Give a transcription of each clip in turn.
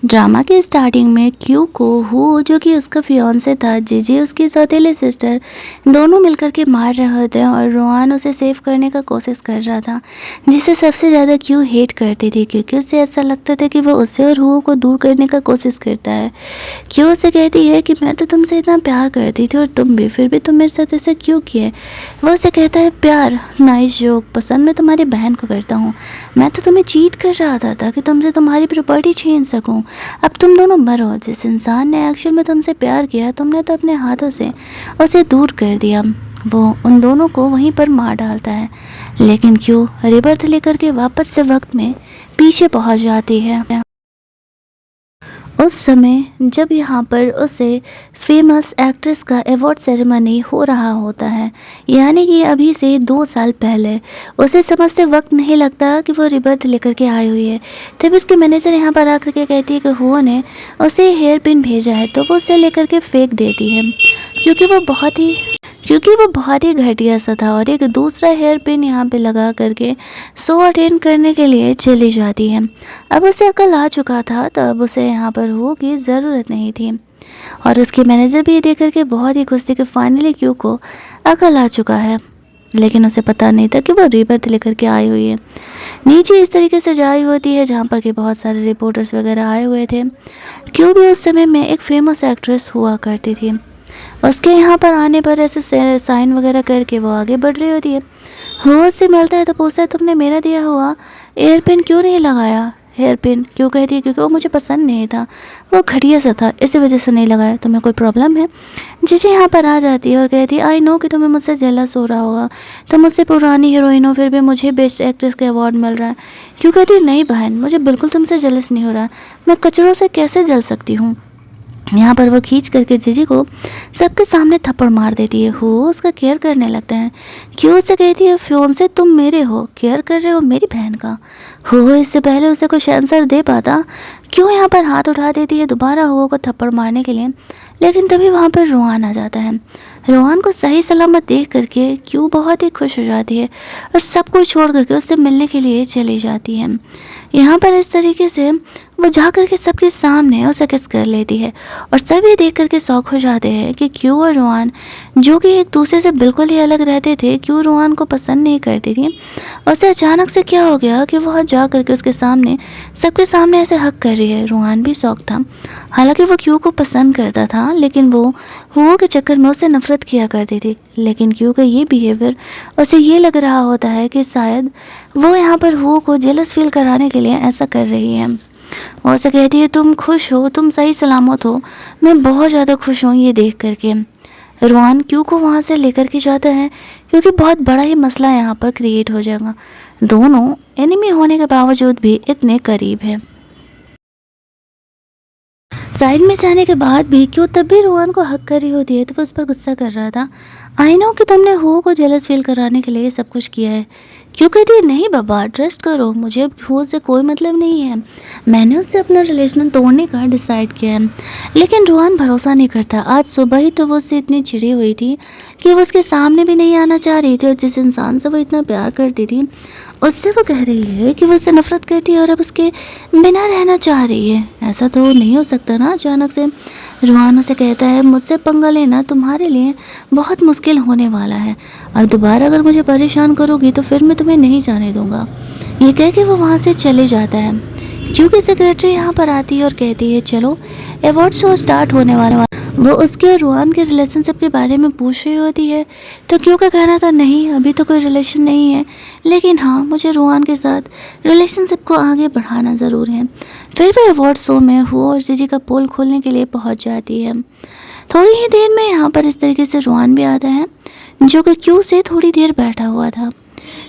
Drama के starting में Q को हु जो कि उसका फियांसे था, जीजी उसकी सौतेली सिस्टर, दोनों मिलकर के मार रहे होते और रोहान उसे सेव करने का कोशिश कर रहा था, जिसे सबसे ज़्यादा क्यू हेट करती थी क्योंकि उसे ऐसा लगता था कि वो उसे और हु को दूर करने का कोशिश करता है। क्यू उसे कहती है कि मैं तो तुमसे इतना प्यार करती थी और तुम भी, फिर भी तुम मेरे साथ ऐसा क्यों किए। वो उसे कहता है प्यार, नाइस जोक, पसंद मैं तुम्हारी बहन को करता हूँ। मैं तो तुम्हें चीट कर रहा था ताकि तुमसे तुम्हारी प्रॉपर्टी छीन सकूँ। अब तुम दोनों मरो। जिस इंसान ने एक्चुअल में तुमसे प्यार किया, तुमने तो अपने हाथों से उसे दूर कर दिया। वो उन दोनों को वहीं पर मार डालता है, लेकिन क्यों रिबर्थ लेकर के वापस से वक्त में पीछे पहुंच जाती है। उस समय जब यहाँ पर उसे फेमस एक्ट्रेस का अवार्ड सेरेमनी हो रहा होता है, यानी कि अभी से 2 साल पहले, उसे समझते वक्त नहीं लगता कि वो रिबर्थ लेकर के आई हुई है। तब उसके मैनेजर यहाँ पर आकर के कहती है कि हुआ ने उसे हेयर पिन भेजा है, तो वो उसे लेकर के फेंक देती है क्योंकि वो बहुत ही घटिया सा था और एक दूसरा हेयर पिन यहाँ पे लगा करके शो अटेंड करने के लिए चली जाती है। अब उसे अकल आ चुका था, तो अब उसे यहाँ पर हो की ज़रूरत नहीं थी और उसके मैनेजर भी देख करके बहुत ही खुश थे कि फाइनली क्यू को अकल आ चुका है, लेकिन उसे पता नहीं था कि वो रिबर्थ लेकर के आई हुई है। नीचे इस तरीके से जाई होती है जहाँ पर कि बहुत सारे रिपोर्टर्स वगैरह आए हुए थे। क्यू भी उस समय में एक फेमस एक्ट्रेस हुआ करती थी। उसके यहाँ पर आने पर ऐसे साइन वगैरह करके वो आगे बढ़ रही होती है। हुआ से मिलता है तो पूछता है तुमने मेरा दिया हुआ एयर पिन क्यों नहीं लगाया। हेयर पिन क्यों कहती है क्योंकि वो मुझे पसंद नहीं था, वो घटिया सा था, इसी वजह से नहीं लगाया। तुम्हें कोई प्रॉब्लम है। जिसे यहाँ पर आ जाती है और कहती है आई नो कि तुम्हें मुझसे जेलस हो रहा होगा, तुम मुझसे पुरानी हीरोइन हो, फिर भी मुझे बेस्ट एक्ट्रेस का अवार्ड मिल रहा है। क्यों कहती है नहीं बहन, मुझे बिल्कुल तुमसे जेलस नहीं हो रहा, मैं कचरों से कैसे जल सकती हूँ। यहाँ पर वो खींच करके जीजी को सबके सामने थप्पड़ मार देती है। हो उसका केयर करने लगता है। क्यों उसे कहती है फियांसे तुम मेरे हो, केयर कर रहे हो मेरी बहन का। हो इससे पहले उसे कुछ आंसर दे पाता, क्यों यहाँ पर हाथ उठा देती है दोबारा हो को थप्पड़ मारने के लिए, लेकिन तभी वहाँ पर रोहान आ जाता है। रोहान को सही सलामत देख करके क्यों बहुत ही खुश हो जाती है और सब कुछ छोड़ करके उससे मिलने के लिए चली जाती है। यहाँ पर इस तरीके से वो जा करके सबके सामने उसे किस कर लेती है और सभी देख करके शौक हो जाते हैं कि क्यों और रोहान, जो कि एक दूसरे से बिल्कुल ही अलग रहते थे, क्यों रोहान को पसंद नहीं करती थी, उसे अचानक से क्या हो गया कि वह जा करके उसके सामने सबके सामने ऐसे हक कर रही है। रोहान भी शौक था, हालांकि वो क्यों को पसंद करता था, लेकिन वो हुओ के चक्कर में उसे नफरत किया करती थी। लेकिन क्यों का ये बिहेवियर उसे ये लग रहा होता है कि शायद वो यहाँ पर हुओ को जेलस फील कराने के लिए ऐसा कर रही है। और उसे कहती है तुम खुश हो, तुम सही सलामत हो, मैं बहुत ज़्यादा खुश हूँ ये देख करके। रोहान क्यू को वहाँ से लेकर के जाता है क्योंकि बहुत बड़ा ही मसला यहाँ पर क्रिएट हो जाएगा। दोनों एनिमी होने के बावजूद भी इतने करीब है। साइड में जाने के बाद भी क्यों तब भी रोहान को हक कर रही होती है, तो वो उस पर गुस्सा कर रहा था। आई नो कि तुमने हो को जेलस फील कराने के लिए सब कुछ किया है। क्यों कहती है नहीं बाबा ट्रस्ट करो, मुझे अब हो से कोई मतलब नहीं है, मैंने उससे अपना रिलेशन तोड़ने का डिसाइड किया है। लेकिन रोहान भरोसा नहीं करता। आज सुबह ही तो वो उससे इतनी चिड़ी हुई थी कि वो उसके सामने भी नहीं आना चाह रही थी और जिस इंसान से वो इतना प्यार करती थी उससे वो कह रही है कि वो उससे नफरत करती है और अब उसके बिना रहना चाह रही है। ऐसा तो नहीं हो सकता ना अचानक से। रोहान उसे कहता है मुझसे पंगा लेना तुम्हारे लिए बहुत मुश्किल होने वाला है, और दोबारा अगर मुझे परेशान करोगी तो फिर मैं तुम्हें नहीं जाने दूंगा। ये कह के वो वहाँ से चले जाता है। क्योंकि सेक्रेटरी यहाँ पर आती है और कहती है चलो अवार्ड शो स्टार्ट होने वाला। वो उसके और रोहान के रिलेशनशिप के बारे में पूछ रही होती है, तो क्यों का कहना था नहीं अभी तो कोई रिलेशन नहीं है, लेकिन हाँ मुझे रोहान के साथ रिलेशनशिप को आगे बढ़ाना ज़रूर है। फिर वह अवार्ड शो में हो और जीजी का पोल खोलने के लिए पहुँच जाती है। थोड़ी ही देर में यहाँ पर इस तरीके से रोहान भी आता है, जो कि क्यू से थोड़ी देर बैठा हुआ था।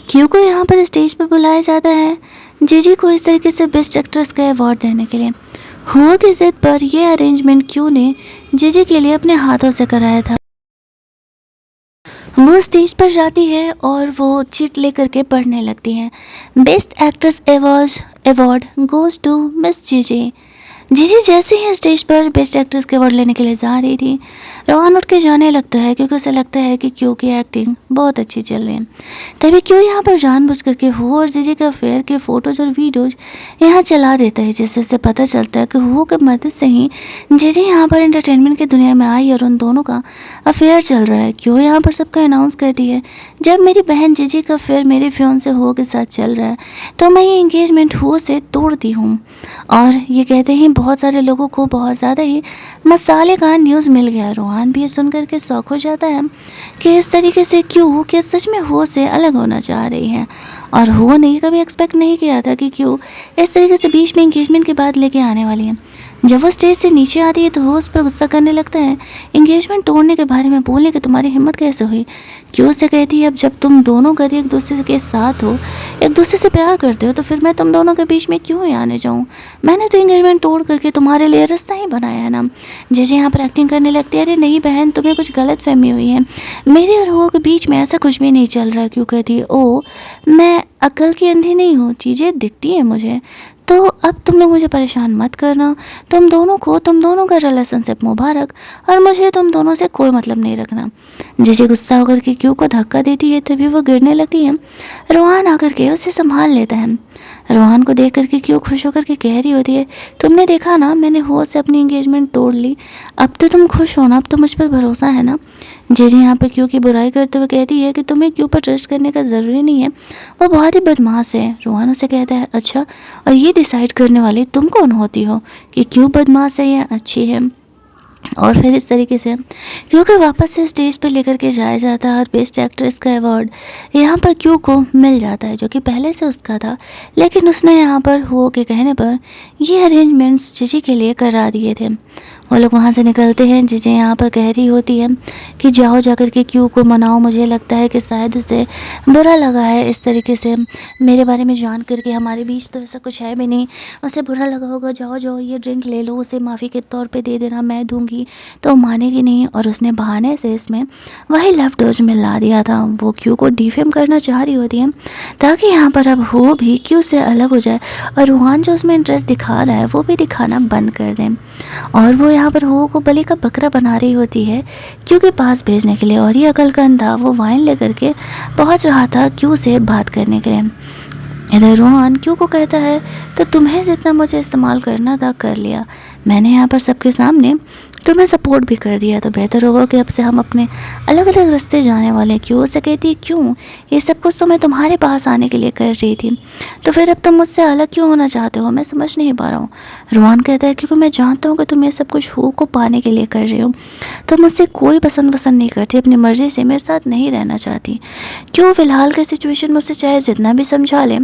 क्यू को यहाँ पर स्टेज पर बुलाया जाता है जीजी को इस तरीके से बेस्ट एक्ट्रेस का अवार्ड देने के लिए। हुआ की जिद पर यह अरेंजमेंट क्यू ने जीजी के लिए अपने हाथों से कराया था। वो स्टेज पर जाती है और वो चिट लेकर के पढ़ने लगती है। Best actress award goes to miss जीजी। जीजी जैसे ही स्टेज पर बेस्ट एक्ट्रेस के अवार्ड लेने के लिए जा रही थी, रोहान उठ के जाने लगता है क्योंकि उसे लगता है कि क्यू की एक्टिंग बहुत अच्छी चल रही है। तभी क्यू यहाँ पर जानबूझ करके हो और जीजी के अफेयर के फोटोज और वीडियोज यहाँ चला देता है, जिससे उसे पता चलता है कि हो की मदद से ही जीजी यहाँ पर एंटरटेनमेंट की दुनिया में आई और उन दोनों का अफेयर चल रहा है। क्यू यहाँ पर सबको अनाउंस करती है, जब मेरी बहन जीजी का अफेयर मेरे फ्योन से हो के साथ चल रहा है तो मैं ये इंगेजमेंट हो से तोड़ती हूँ। और ये कहते ही बहुत सारे लोगों को बहुत ज़्यादा ही मसाले का न्यूज़ मिल गया। रोहान भी ये सुन करके शौक हो जाता है कि इस तरीके से क्यों कि सच में हो से अलग होना चाह रही है। और हो ने कभी एक्सपेक्ट नहीं किया था कि क्यों इस तरीके से बीच में इंगेजमेंट की बात लेके आने वाली है। जब वो स्टेज से नीचे आती है तो वो उस पर गुस्सा करने लगता है, इंगेजमेंट तोड़ने के बारे में बोलने की तुम्हारी हिम्मत कैसे हुई। क्यों से कहती है, अब जब तुम दोनों घर एक दूसरे के साथ हो, एक दूसरे से प्यार करते हो, तो फिर मैं तुम दोनों के बीच में क्यों ही आने जाऊँ। मैंने तो इंगेजमेंट तोड़ करके तुम्हारे लिए रास्ता ही बनाया है ना। जैसे यहाँ पर एक्टिंग करने लगती है, अरे नहीं बहन तुम्हें कुछ गलत फहमी हुई है, मेरे और हो के बीच में ऐसा कुछ भी नहीं चल रहा। क्यों कहती है, ओ मैं अक्ल की अंधी नहीं हूँ, चीज़ें दिखती हैं मुझे, तो अब तुम लोग मुझे परेशान मत करना। तुम दोनों का रिलेशनशिप मुबारक, और मुझे तुम दोनों से कोई मतलब नहीं रखना। जैसे गुस्सा होकर के क्यों को धक्का देती है तभी वो गिरने लगती है। रोहान आकर के उसे संभाल लेता है। रोहान को देख करके क्यों खुश होकर के कह रही होती है, तुमने देखा ना मैंने हो से अपनी एंगेजमेंट तोड़ ली, अब तो तुम खुश हो ना, अब तो मुझ पर भरोसा है ना। जेजी यहाँ पर क्यों की बुराई करते हुए कहती है कि तुम्हें क्यों पर ट्रस्ट करने का ज़रूरी नहीं है, वो बहुत ही बदमाश है। रोहान उसे कहता है, अच्छा और ये डिसाइड करने वाली तुम कौन होती हो कि क्यों बदमाश है या अच्छी है। और फिर इस तरीके से क्योंकि वापस से स्टेज पे लेकर के जाया जाता है और बेस्ट एक्ट्रेस का अवार्ड यहाँ पर क्यू को मिल जाता है, जो कि पहले से उसका था, लेकिन उसने यहाँ पर हो के कहने पर ये अरेंजमेंट्स जीजी के लिए करा दिए थे। वो लोग वहाँ से निकलते हैं। जीजी यहाँ पर कह रही होती है कि जाओ जाकर के क्यू को मनाओ, मुझे लगता है कि शायद उसे बुरा लगा है इस तरीके से मेरे बारे में जान करके, हमारे बीच तो ऐसा कुछ है भी नहीं, उसे बुरा लगा होगा, जाओ जाओ ये ड्रिंक ले लो, उसे माफ़ी के तौर पे दे देना, मैं दूंगी तो मानेगी नहीं। और उसने बहाने से इसमें वही लव डोज मिला दिया था। वो क्यू को डिफेम करना चाह रही होती है ताकि यहाँ पर अब हो भी क्यू से अलग हो जाए और रूहान जो उसमें इंटरेस्ट दिखा रहा है वो भी दिखाना बंद कर दें। और वो यहाँ पर हो को बलि का बकरा बना रही होती है क्यू के पास भेजने के लिए, और ये अकल का अंधा वो वाइन लेकर के पहुँच रहा था क्यू से बात करने के लिए। इधर रोहन क्यू को कहता है, तो तुम्हें जितना मुझे इस्तेमाल करना था कर लिया, मैंने यहाँ पर सबके सामने तुम्हें सपोर्ट भी कर दिया, तो बेहतर होगा कि अब से हम अपने अलग अलग रास्ते जाने वाले हैं। क्यों से कहती है, क्यों ये सब कुछ तो मैं तुम्हारे पास आने के लिए कर रही थी, तो फिर अब तुम मुझसे अलग क्यों होना चाहते हो, मैं समझ नहीं पा रहा हूँ। रोहन कहता है, क्योंकि मैं जानता हूँ कि तुम ये सब कुछ हो को पाने के लिए कर रहे हो, तो मुझसे कोई पसंद नहीं करती, अपनी मर्ज़ी से मेरे साथ नहीं रहना चाहती। क्यों फ़िलहाल की सिचुएशन मुझसे चाहे जितना भी समझा ले,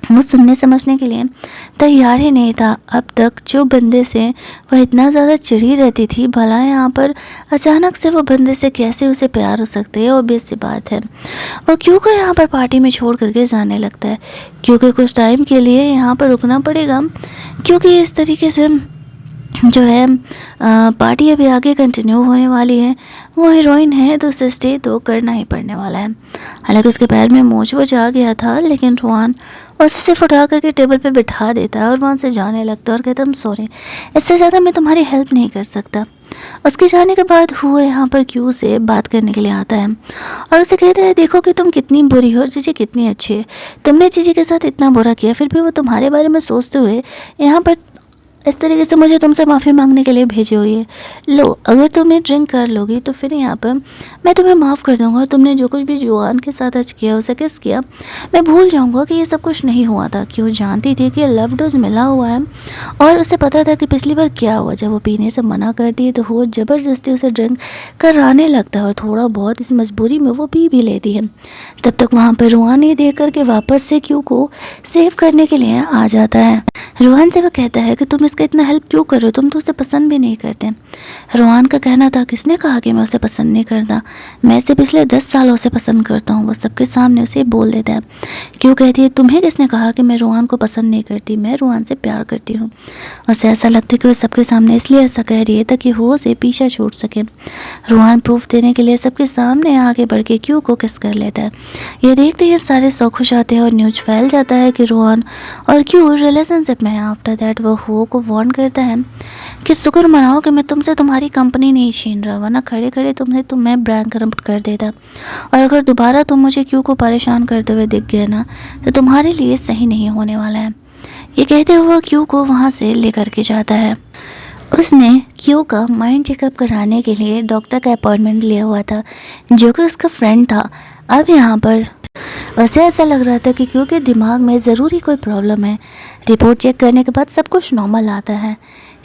वो सुनने समझने के लिए तैयार ही नहीं था। अब तक जो बंदे से वह इतना ज़्यादा चिढ़ी रहती थी, भला यहाँ पर अचानक से वो बंदे से कैसे उसे प्यार हो सकते है, ऑब्वियस सी बात है। वो क्यों को यहाँ पर पार्टी में छोड़ करके जाने लगता है, क्योंकि कुछ टाइम के लिए यहाँ पर रुकना पड़ेगा, क्योंकि इस तरीके से जो है पार्टी अभी आगे कंटिन्यू होने वाली है। वो हीरोइन है तो उसे स्टे तो करना ही पड़ने वाला है। हालांकि उसके पैर में मोच आ गया था, लेकिन रोहन उसे सिर्फ उठा करके टेबल पे बिठा देता है और वहाँ से जाने लगता है और कहता है, सॉरी, इससे ज़्यादा मैं तुम्हारी हेल्प नहीं कर सकता। उसके जाने के बाद हुआ यहाँ पर क्यू से बात करने के लिए आता है और उसे कहता है, देखो कि तुम कितनी बुरी हो और चीज़ी कितनी अच्छी है, तुमने चीज़ी के साथ इतना बुरा किया, फिर भी वो तुम्हारे बारे में सोचते हुए यहाँ पर इस तरीके से मुझे तुमसे माफ़ी मांगने के लिए भेजी हुई है। लो, अगर तुम ये ड्रिंक कर लोगी तो फिर यहाँ पर मैं तुम्हें माफ़ कर दूँगा और तुमने जो कुछ भी जुआन के साथ आज किया, उसे किस किया, मैं भूल जाऊँगा कि ये सब कुछ नहीं हुआ था। क्यों जानती थी कि लव डोज मिला हुआ है और उसे पता था कि पिछली बार क्या हुआ, जब वो पीने से मना करती है तो वो ज़बरदस्ती उसे ड्रिंक कराने लगता है और थोड़ा बहुत इस मजबूरी में वो पी भी लेती है। तब तक वहाँ पर रोहन ये देख करके वापस से क्यू को सेव करने के लिए आ जाता है। रोहन से वो कहता है कि तुम इसका इतना हेल्प क्यों कर रहे हो, तुम तो उसे पसंद भी नहीं करते। रोहन का कहना था, किसने कहा कि मैं उसे पसंद नहीं करता, मैं इसे पिछले 10 सालों से पसंद करता हूँ। वो सबके सामने उसे बोल देता है। क्यों कहती है, तुम्हें किसने कहा कि मैं रोहन को पसंद नहीं करती, मैं रोहन से प्यार करती हूँ। उसे ऐसा लगता है कि वह सबके सामने इसलिए ऐसा कह रही है ताकि वो उसे पीछा छूट सके। रोहन प्रूफ देने के लिए सबके सामने आगे बढ़ के क्यू को किस कर लेता है। ये देखते ही सारे सौ खुश आते हैं और न्यूज फैल जाता है कि रोहन और क्यू रिलेशनशिप में है। आफ्टर दैट वो हो को वार्न करता है कि शुक्र मनाओ कि मैं तुमसे तुम्हारी कंपनी नहीं छीन रहा, वरना खड़े खड़े मैं बैंक करप्ट कर देता। और अगर दोबारा तुम मुझे क्यू को परेशान करते हुए दिख गए ना, तो तुम्हारे लिए सही नहीं होने वाला है। ये कहते हुए क्यू को वहाँ से लेकर के जाता है। उसने क्यू का माइंड चेकअप कराने के लिए डॉक्टर का अपॉइंटमेंट लिया हुआ था, जो कि उसका फ्रेंड था। अब यहाँ पर वैसे ऐसा लग रहा था कि क्यू के दिमाग में ज़रूरी कोई प्रॉब्लम है। रिपोर्ट चेक करने के बाद सब कुछ नॉर्मल आता है।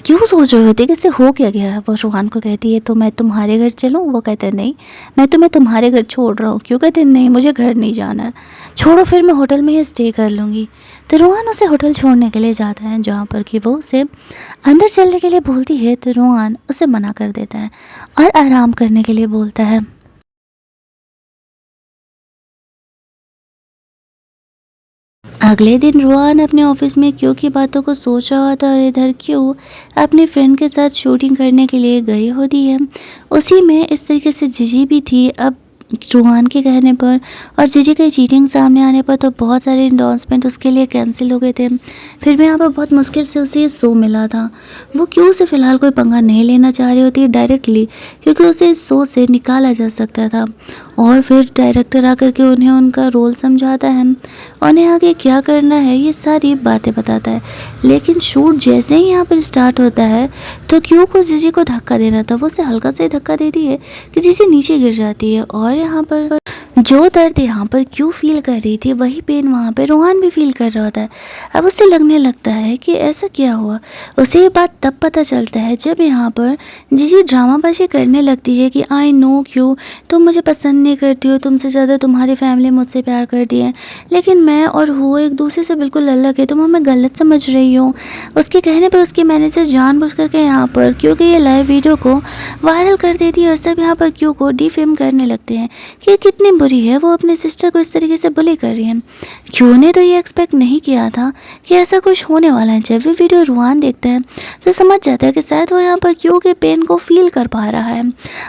क्यों सोच रहे होते कि इससे हो क्या गया है। वो रोहान को कहती है तो मैं तुम्हारे घर चलूँ। वो कहते हैं नहीं, मैं तुम्हें तुम्हारे घर छोड़ रहा हूँ। क्यों कहते हैं नहीं, मुझे घर नहीं जाना है, छोड़ो, फिर मैं होटल में ही स्टे कर लूँगी। तो रोहान उसे होटल छोड़ने के लिए जाता है, जहाँ पर कि वो उसे अंदर चलने के लिए बोलती है, तो रोहान उसे मना कर देता है और आराम करने के लिए बोलता है। अगले दिन रोहान अपने ऑफिस में क्यू की बातों को सोच रहा था और इधर क्यू अपने फ्रेंड के साथ शूटिंग करने के लिए गई होती है। उसी में इस तरीके से जीजी भी थी। अब रोहान के कहने पर और जीजी की चीटिंग सामने आने पर तो बहुत सारे इंडोर्समेंट उसके लिए कैंसिल हो गए थे। फिर भी यहाँ पर बहुत मुश्किल से उसे ये शो मिला था। वो क्यू से फ़िलहाल कोई पंगा नहीं लेना चाह रही होती डायरेक्टली, क्योंकि उसे इस शो से निकाला जा सकता था। और फिर डायरेक्टर आकर के उन्हें उनका रोल समझाता है, उन्हें आगे क्या करना है ये सारी बातें बताता है। लेकिन शूट जैसे ही यहाँ पर स्टार्ट होता है तो क्यू को जीजी को धक्का देना था। वो उसे हल्का से धक्का देती है कि जीजी नीचे गिर जाती है। और यहाँ पर जो दर्द यहाँ पर क्यू फील कर रही थी, वही पेन वहाँ पे रोहान भी फील कर रहा होता है। अब उसे लगने लगता है कि ऐसा क्या हुआ। उसे ये बात तब पता चलता है जब यहाँ पर जीजी ड्रामाबाजी करने लगती है कि आई नो क्यू, तुम मुझे पसंद नहीं करती हो, तुमसे ज़्यादा तुम्हारी फैमिली मुझसे प्यार करती है, लेकिन मैं और वो एक दूसरे से बिल्कुल अलग है, तुम हमें गलत समझ रही हो। उसके कहने पर उसकी मैनेजर जानबूझ करके यहाँ पर क्यू के ये लाइव वीडियो को वायरल कर देती है और सब यहाँ पर क्यू को डिफेम करने लगते हैं कि कितनी बुरी है, वो अपने सिस्टर को इस तरीके से बुली कर रही है। क्यू ने तो ये एक्सपेक्ट नहीं किया था कि ऐसा कुछ होने वाला है। जब भी वीडियो रोहान देखता है तो समझ जाता है कि शायद वो यहाँ पर क्यू के पेन को फील कर पा रहा है।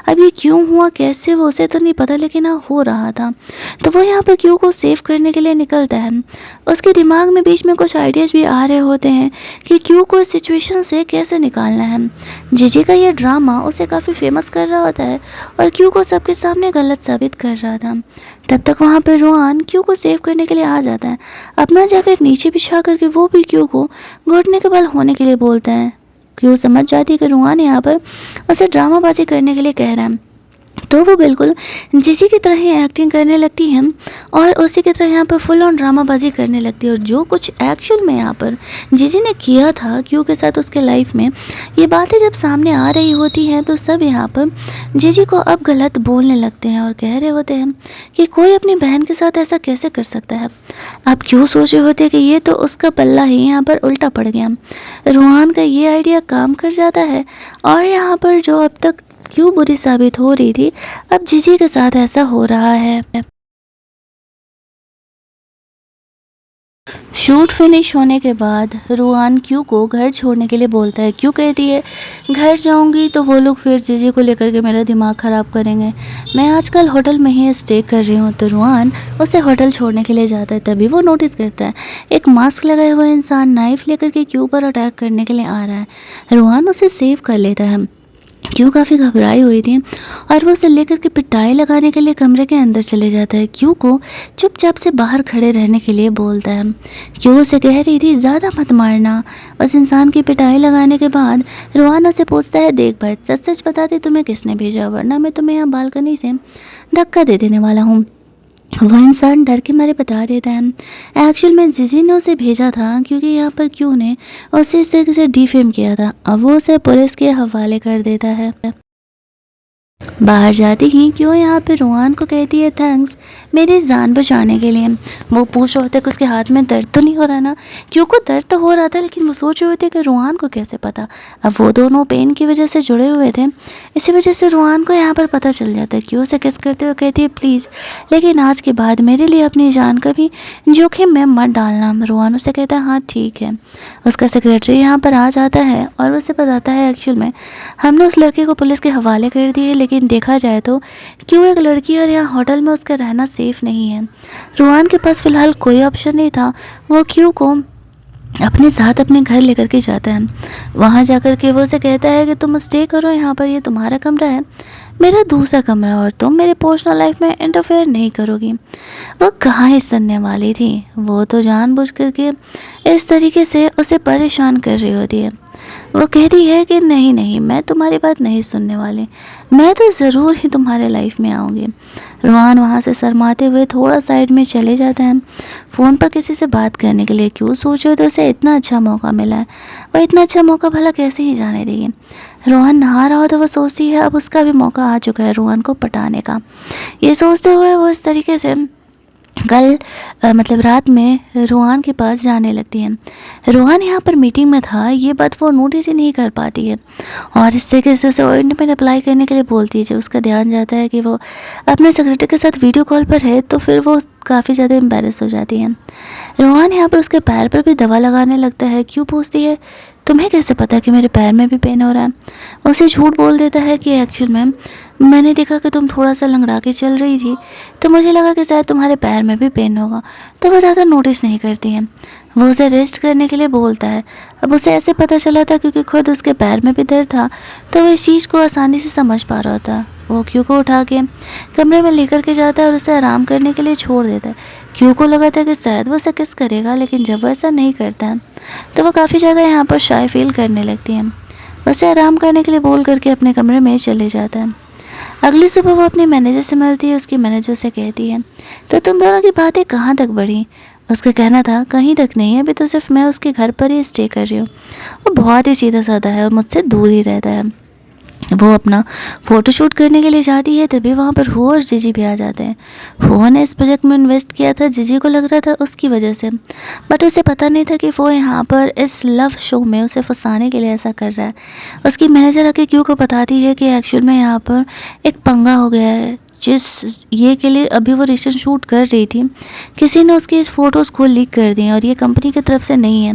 अब ये क्यों हुआ, कैसे, वो उसे तो नहीं पता, लेकिन हाँ हो रहा था। तो वो यहाँ पर क्यू को सेव करने के लिए निकलता है। उसके दिमाग में बीच में कुछ आइडियाज़ भी आ रहे होते हैं कि क्यू को इस सिचुएशन से कैसे निकालना है। जीजी का ये ड्रामा उसे काफ़ी फेमस कर रहा होता है और क्यू को सबके सामने गलत साबित कर रहा था। तब तक वहाँ पर रोहान क्यू को सेव करने के लिए आ जाता है। अपना जैकेट नीचे बिछा करके वो भी क्यू को घुटने के बल होने के लिए बोलता है। क्यू समझ जाती है कि रोहान यहाँ पर उसे ड्रामाबाजी करने के लिए कह रहा है, तो वो बिल्कुल जीजी की तरह ही एक्टिंग करने लगती है और उसी की तरह यहाँ पर फुल ऑन ड्रामाबाजी करने लगती है। और जो कुछ एक्चुअल में यहाँ पर जीजी ने किया था क्यू के साथ उसके लाइफ में, ये बातें जब सामने आ रही होती हैं तो सब यहाँ पर जीजी को अब गलत बोलने लगते हैं और कह रहे होते हैं कि कोई अपनी बहन के साथ ऐसा कैसे कर सकता है। अब क्यों सोच रहे होते हैं कि ये तो उसका पल्ला ही यहाँ पर उल्टा पड़ गया। रोहान का ये आइडिया काम कर जाता है और यहाँ पर जो अब तक क्यों बुरी साबित हो रही थी, अब जीजी के साथ ऐसा हो रहा है। शूट फिनिश होने के बाद रोहान क्यू को घर छोड़ने के लिए बोलता है। क्यू कहती है घर जाऊंगी तो वो लोग फिर जीजी को लेकर के मेरा दिमाग ख़राब करेंगे, मैं आजकल होटल में ही स्टे कर रही हूँ। तो रोहान उसे होटल छोड़ने के लिए जाता है। तभी वो नोटिस करता है एक मास्क लगाए हुआ इंसान नाइफ लेकर के क्यू पर अटैक करने के लिए आ रहा है। रोहान उसे सेव कर लेता है। क्यू काफ़ी घबराई हुई थी और वो उसे लेकर के पिटाई लगाने के लिए कमरे के अंदर चले जाता है। क्यू को चुपचाप से बाहर खड़े रहने के लिए बोलता है। क्यू उसे कह रही थी ज़्यादा मत मारना। उस इंसान की पिटाई लगाने के बाद रोहान उसे पूछता है, देख भाई सच सच बता दे तुम्हें किसने भेजा, वरना मैं तुम्हें यहाँ बालकनी से धक्का दे देने वाला हूँ। वो इंसान डर के मारे बता देता है एक्चुअल में जीजी ने उसे भेजा था, क्योंकि यहाँ पर क्यू ने उसे इस तरीके से डिफेम किया था। अब वो उसे पुलिस के हवाले कर देता है। बाहर जाती ही क्यों यहाँ पे रोहान को कहती है थैंक्स मेरी जान बचाने के लिए। वो पूछ रहे होते कि उसके हाथ में दर्द तो नहीं हो रहा ना। क्यों को दर्द तो हो रहा था, लेकिन वो सोच रहे होते कि रोहान को कैसे पता। अब वो दोनों पेन की वजह से जुड़े हुए थे, इसी वजह से रोहान को यहाँ पर पता चल जाता है। क्यों से किस करते हुए कहती है प्लीज़, लेकिन आज के बाद मेरे लिए अपनी जान कभी जोखिम में मत डालना। रोहान उसे कहता है हाँ ठीक है। उसका सेक्रेटरी यहाँ पर आ जाता है और उसे बताता है एक्चुअल में हमने उस लड़के को पुलिस के हवाले कर दिए, लेकिन देखा जाए तो क्यों एक लड़की और यहाँ होटल में उसका रहना सेफ नहीं है। रोहान के पास फ़िलहाल कोई ऑप्शन नहीं था। वो क्यू को अपने साथ अपने घर लेकर के जाता है। वहाँ जाकर के वो उसे कहता है कि तुम स्टे करो यहाँ पर, ये तुम्हारा कमरा है, मेरा दूसरा कमरा, और तुम मेरे पर्सनल लाइफ में इंटरफेयर नहीं करोगी। वो कहाँ ही सुनने वाली थी, वो तो जानबूझ करके इस तरीके से उसे परेशान कर रही होती है। वो कहती है कि नहीं नहीं, मैं तुम्हारी बात नहीं सुनने वाली, मैं तो ज़रूर ही तुम्हारे लाइफ में आऊँगी। रोहान वहाँ से शर्माते हुए थोड़ा साइड में चले जाता है फ़ोन पर किसी से बात करने के लिए। क्यों सोचो तो उसे इतना अच्छा मौका मिला है, वह इतना अच्छा मौका भला कैसे ही जाने देगी। रोहन नहा रहा हो तो वह सोचती है अब उसका भी मौका आ चुका है रोहन को पटाने का। ये सोचते हुए वो इस तरीके से कल मतलब रात में रोहान के पास जाने लगती है। रोहान यहाँ पर मीटिंग में था, ये बात वो नोटिस ही नहीं कर पाती है और इस तरीके से उसे ओएनटी में अप्लाई करने के लिए बोलती है। जब उसका ध्यान जाता है कि वो अपने सेक्रेटरी के साथ वीडियो कॉल पर है तो फिर वो काफ़ी ज़्यादा एम्बेरस हो जाती है। रोहान यहाँ पर उसके पैर पर भी दवा लगाने लगता है। क्यों पूछती है, तुम्हें कैसे पता कि मेरे पैर में भी पेन हो रहा है। उसे झूठ बोल देता है कि एक्चुअल में मैंने देखा कि तुम थोड़ा सा लंगड़ा के चल रही थी तो मुझे लगा कि शायद तुम्हारे पैर में भी पेन होगा, तो वो ज़्यादा नोटिस नहीं करती हैं। वो उसे रेस्ट करने के लिए बोलता है। अब उसे ऐसे पता चला था क्योंकि खुद उसके पैर में भी दर्द था तो वो इस चीज़ को आसानी से समझ पा रहा था। वो क्यू को उठा के कमरे में लेकर के जाता है और उसे आराम करने के लिए छोड़ देता है। क्यू को लगा था कि शायद वो उसे किस करेगा, लेकिन जब वो ऐसा नहीं करता है तो वो काफ़ी ज़्यादा यहाँ पर शाय फील करने लगती है। उसे आराम करने के लिए बोल करके अपने कमरे में चले जाता है। अगली सुबह वो अपने मैनेजर से मिलती है। उसकी मैनेजर से कहती है तो तुम दोनों की बातें कहाँ तक बढ़ी। उसका कहना था कहीं तक नहीं है, अभी तो सिर्फ मैं उसके घर पर ही स्टे कर रही हूँ। वो बहुत ही सीधा साधा है और मुझसे दूर ही रहता है। वो अपना फ़ोटोशूट करने के लिए जाती है तभी वहाँ पर हो और जीजी भी आ जाते हैं। वो ने इस प्रोजेक्ट में इन्वेस्ट किया था, जीजी को लग रहा था उसकी वजह से, बट उसे पता नहीं था कि वो यहाँ पर इस लव शो में उसे फंसाने के लिए ऐसा कर रहा है। उसकी मैनेजर आके क्यू को बताती है कि एक्चुअल में यहाँ पर एक पंगा हो गया है। जिस ये के लिए अभी वो रिसेंट शूट कर रही थी, किसी ने उसकी इस फ़ोटोज़ को लीक कर दी और ये कंपनी की तरफ से नहीं है,